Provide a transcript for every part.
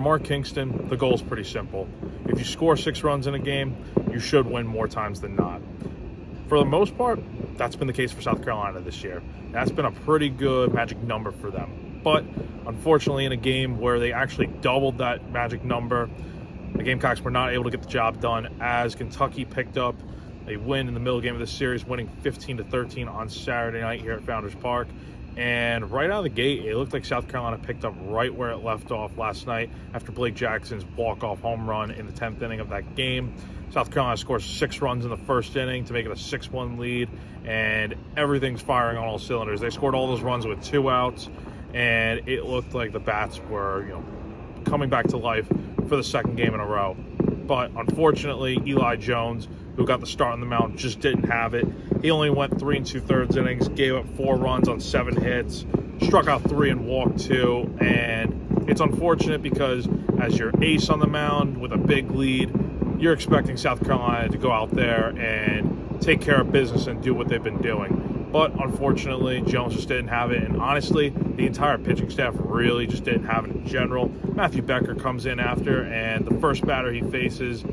Mark Kingston, the goal is pretty simple. If you score 6 runs in a game, you should win more times than not. For the most part, that's been the case for South Carolina this year. That's been a pretty good magic number for them. But unfortunately, in a game where they actually doubled that magic number, the Gamecocks were not able to get the job done, as Kentucky picked up a win in the middle game of the series, winning 15-13 on Saturday night here at Founders Park. And right out of the gate, it looked like South Carolina picked up right where it left off last night after Blake Jackson's walk-off home run in the 10th inning of that game. South Carolina scores 6 runs in the first inning to make it a 6-1 lead, and everything's firing on all cylinders. They scored all those runs with 2 outs, and it looked like the bats were, coming back to life for the second game in a row. But unfortunately, Eli Jones, who got the start on the mound, just didn't have it. He only went 3 2/3 innings, gave up 4 runs on 7 hits, struck out 3 and walked 2. And it's unfortunate because as your ace on the mound with a big lead, you're expecting South Carolina to go out there and take care of business and do what they've been doing. But unfortunately, Jones just didn't have it. And honestly, the entire pitching staff really just didn't have it in general. Matthew Becker comes in after, and the first batter he faces,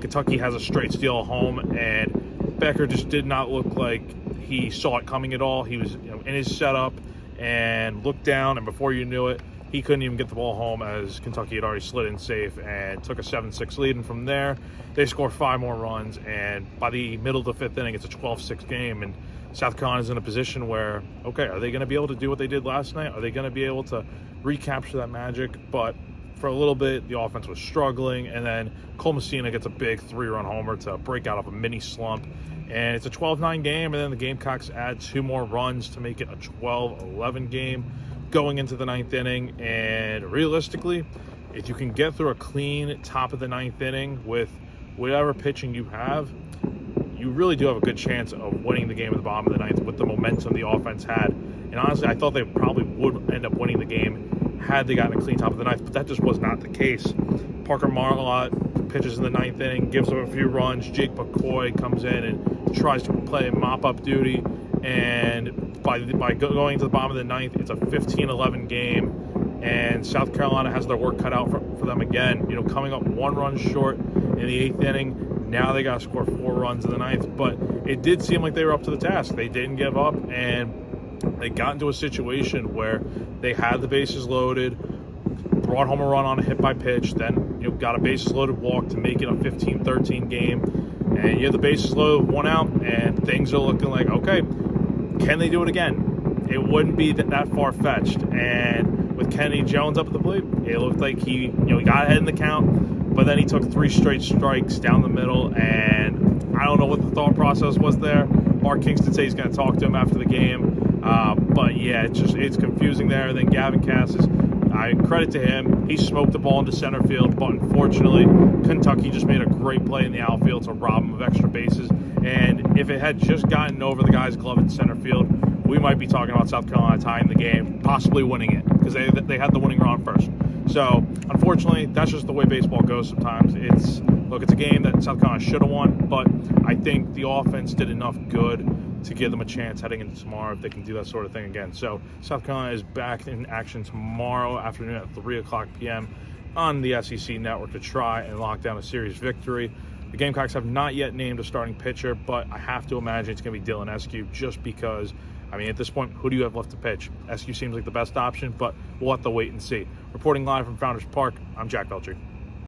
Kentucky has a straight steal home, and Becker just did not look like he saw it coming at all. He was in his setup and looked down, and before you knew it, he couldn't even get the ball home as Kentucky had already slid in safe and took a 7-6 lead. And from there, they score 5 more runs, and by the middle of the 5th inning, it's a 12-6 game. And South Carolina's in a position where, okay, are they going to be able to do what they did last night? Are they going to be able to recapture that magic? But for a little bit, the offense was struggling, and then Cole Messina gets a big 3-run homer to break out of a mini slump. And it's a 12-9 game, and then the Gamecocks add 2 more runs to make it a 12-11 game going into the 9th inning. And realistically, if you can get through a clean top of the 9th inning with whatever pitching you have, you really do have a good chance of winning the game at the bottom of the 9th with the momentum the offense had. And honestly, I thought they probably would end up winning the game had they gotten a clean top of the 9th, but that just was not the case. Parker Marlott pitches in the 9th inning, gives up a few runs. Jake McCoy comes in and tries to play mop-up duty, and by going to the bottom of the 9th, it's a 15-11 game, and South Carolina has their work cut out for them again. Coming up 1 run short in the 8th inning. Now they got to score 4 runs in the 9th, but it did seem like they were up to the task. They didn't give up, and they got into a situation where they had the bases loaded, brought home a run on a hit by pitch, then got a bases loaded walk to make it a 15-13 game, and you have the bases loaded, 1 out, and things are looking like, okay, can they do it again? It wouldn't be that far-fetched. And with Kennedy Jones up at the plate, it looked like he got ahead in the count, but then he took 3 straight strikes down the middle, and I don't know what the thought process was there. Mark Kingston said he's going to talk to him after the game. But yeah, it's confusing there. And then Gavin Cassis, I credit to him. He smoked the ball into center field, but unfortunately, Kentucky just made a great play in the outfield to rob him of extra bases. And if it had just gotten over the guy's glove in center field, we might be talking about South Carolina tying the game, possibly winning it, because they had the winning run first. So unfortunately, that's just the way baseball goes sometimes. It's a game that South Carolina should have won, but I think the offense did enough good to give them a chance heading into tomorrow if they can do that sort of thing again. So South Carolina is back in action tomorrow afternoon at 3:00 p.m. on the SEC Network to try and lock down a series victory. The Gamecocks have not yet named a starting pitcher, but I have to imagine it's going to be Dylan Eskew, just because, at this point, who do you have left to pitch? Eskew seems like the best option, but we'll have to wait and see. Reporting live from Founders Park, I'm Jack Veltri.